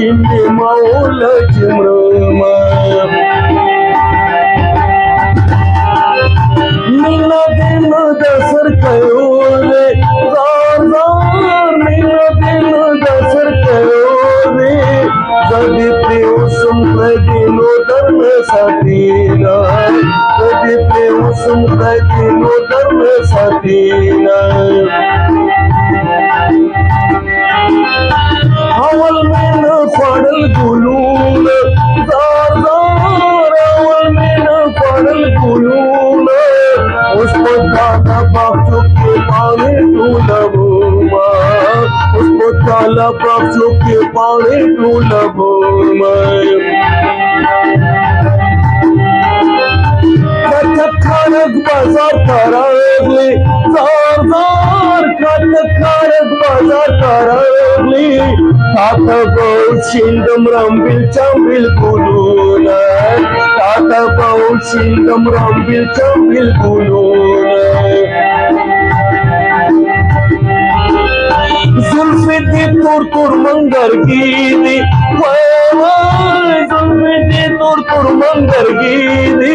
शिंदे माऊलाची मृमा मीना दिन दसर कयो रे जार जार मीना दिन दसर कयो रे कधी प्रेम संपदिनो धर्मासाठी नाही कधी प्रेम संपदिनो धर्मासाठी नाही हवल में न पड़ल गुलूल जार जार हवल में न पड़ल गुलूल उसको काला बख्शो के पानी टूलबो उसको काला बख्शो के पानी टूलबो खनक बाजार करावली जार जार खनक बाजार करावली ताता बहु शिंदम रंबिल चंबिल गुलूना ताता बहु शिंदम रंबिल चंबिल गुलूना जुल्फे दे तुर मंगर गीदी जुल्फे दे तुर मंगर गीदी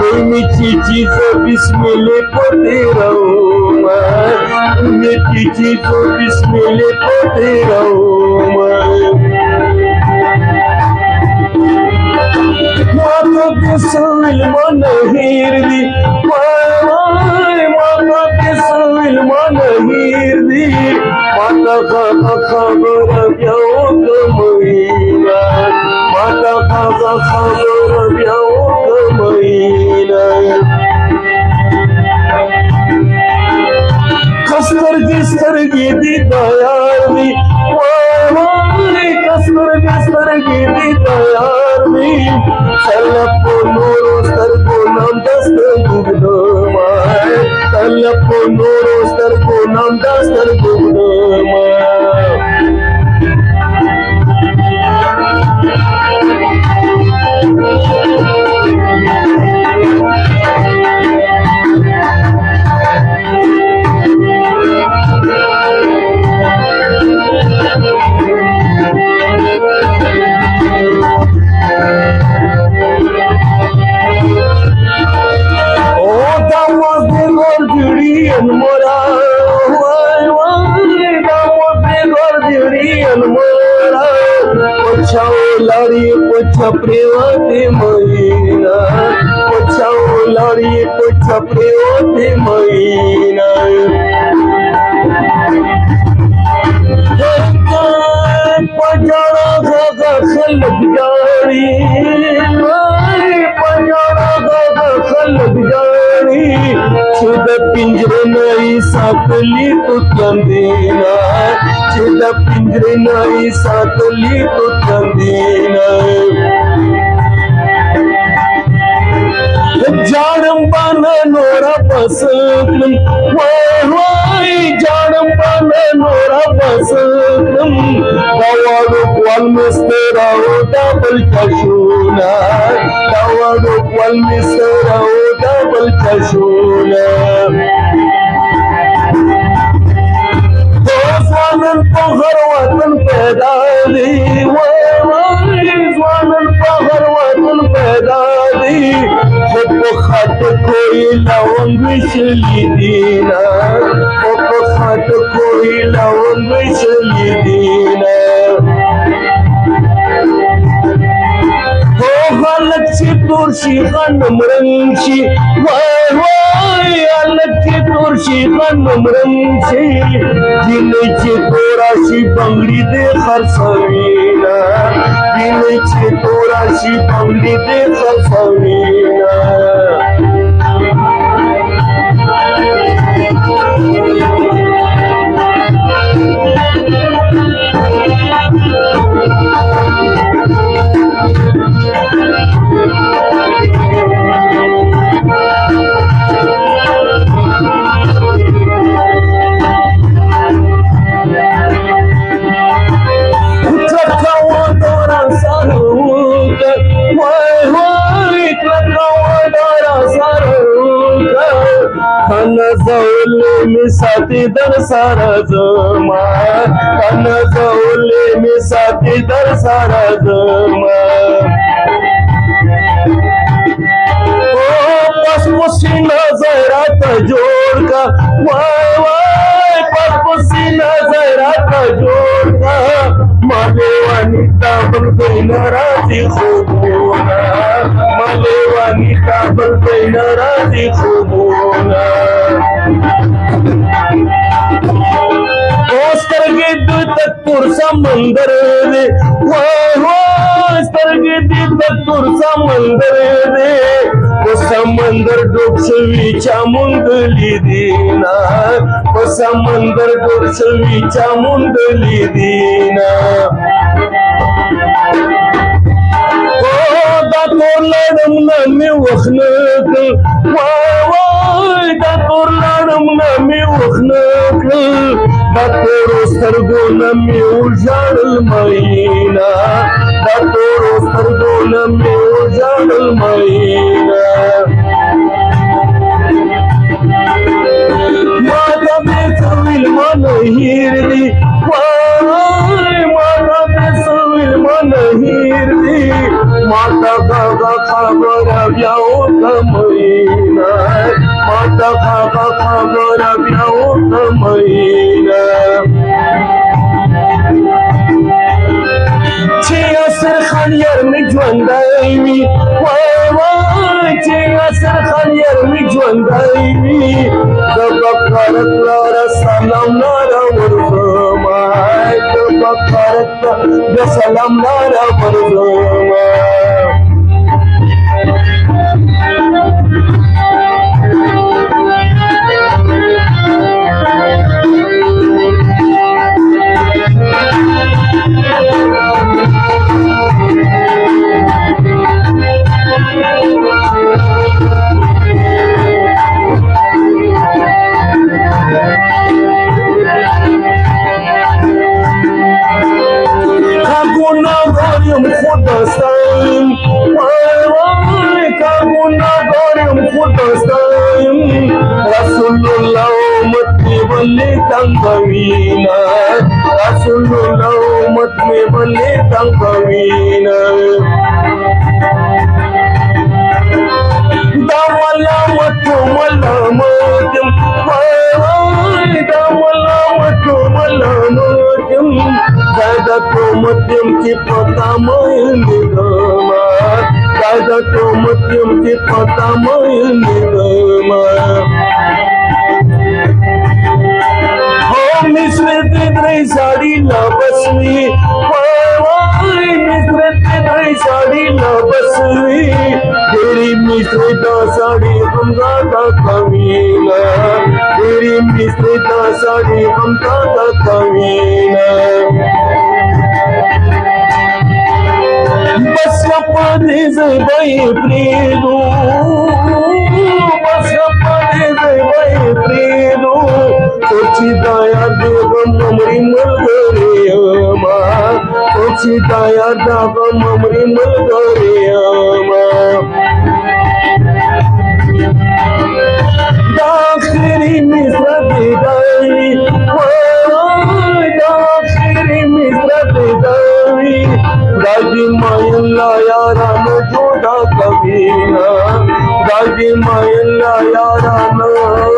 दोनी चीची तो बिस्मिल्लाह पढ़ते रहो मैं चीची तो बिस्मिल्लाह पढ़ते रहो माता के सविल मन हीरदी माता के सविल मन हीरदी माता का खबर ब्याओ कमईना माता का खबर ब्याओ कमईना कसर दी दयाली कसर दी दयाली सलपो नूरो सर को नाम दस्तर गुगनो माय सलपो नूरो सर को नाम दस्तर गुगनो माय प्रेवते महीना पछाओ लाड़ी पछा प्रेवते महीना पजारा गागा खलक जानी पजारा गागा खलक जानी छुद पिंजरे नहीं साकली तो चंदीना छुद पिंजरे नहीं साकली तो चंदीना जानम पाना नोरा पसंद जानम पाना नोरा पसंद दवाड़ो क्वाल मिस्तेरा हो डबल चशूना दवाड़ो क्वाल मिस्तेरा हो डबल चशूना स्वानन पहर वतन पैदा दी स्वानन पहर वतन पैदा दी खत कोई लवंग विशली दीना खत कोई लवंग विशली दीना अलक्षी तुळशी खंडम रंगशी अलक्षी तुळशी खंडम रंगशी जिनेची तोराशी बंगडी दे खरसवीना जिनेची तोराशी बंगडी दे खरसवीना साथी दर सारा जमा जाऊले می ساتي در سره زما پس پسینه زیرات جوړ کا وای وای پس پسینه زیرات جوړ کا مالوانی تا بل دین راځي خوبونه مالوانی تا بل دین راځي خوبونه سترګې د تور سمندر دی وای وای سترګې د تور سمندر دی په سمندر ډوب شوي چا موندلي دي نه په سمندر ډوب شوي چا موندلي دي نه دا تور لړم نه مې وخت نه کړ وای وای دا تور لړم نه مې وخت نه کړ دا تورو سترګو نه مې وژړل مینه دا تورو سترګو نه مې وژړل مینه ما ته مې څه ویل ما نه هېر دي وای ما ته مې څه ویل ما نه هېر دي ما ته هغه خبره بیا وکړه مینه ما ته هغه خبره بیا وکړه مینه چې اسر خان یار مې ژوندی وي وای وای چې اسر خان یار مې ژوندی وي د بکرت لاره سلام لاره ورځمه د بکرت د سلام لاره ورځمه خودستایم وای وای کارگونا داریم خودستایم رسول الله امت می بلی تنگوینا رسول الله امت می بلی تنگوینا دا ملامتو ملامتم وای وای دا ملامتو ملامتم دا تومتیم کی پتا مینی دما دا تومتیم کی پتا مینی دما हो मिसरे तेरे साड़ी ना बसवी वای वای मिसरे तेरे साड़ी ना बसवी तेरी मिसरे दा साड़ी हमदा दा कमीना तेरी मिसरे दा साड़ी हमदा दा कमीना बस अपने ज़बाई प्रेदो बस अपने ज़बाई प्रेदो सोची दाया देवम ममरी मलगरियामा सोची दाया देवम ममरी मलगरियामा दाखिरी मिस्र बेदाई दाखिरी मिस्र बेदाई दादी मायल्ला यारा न जोड़ा कबीना दादी मायल्ला यारा न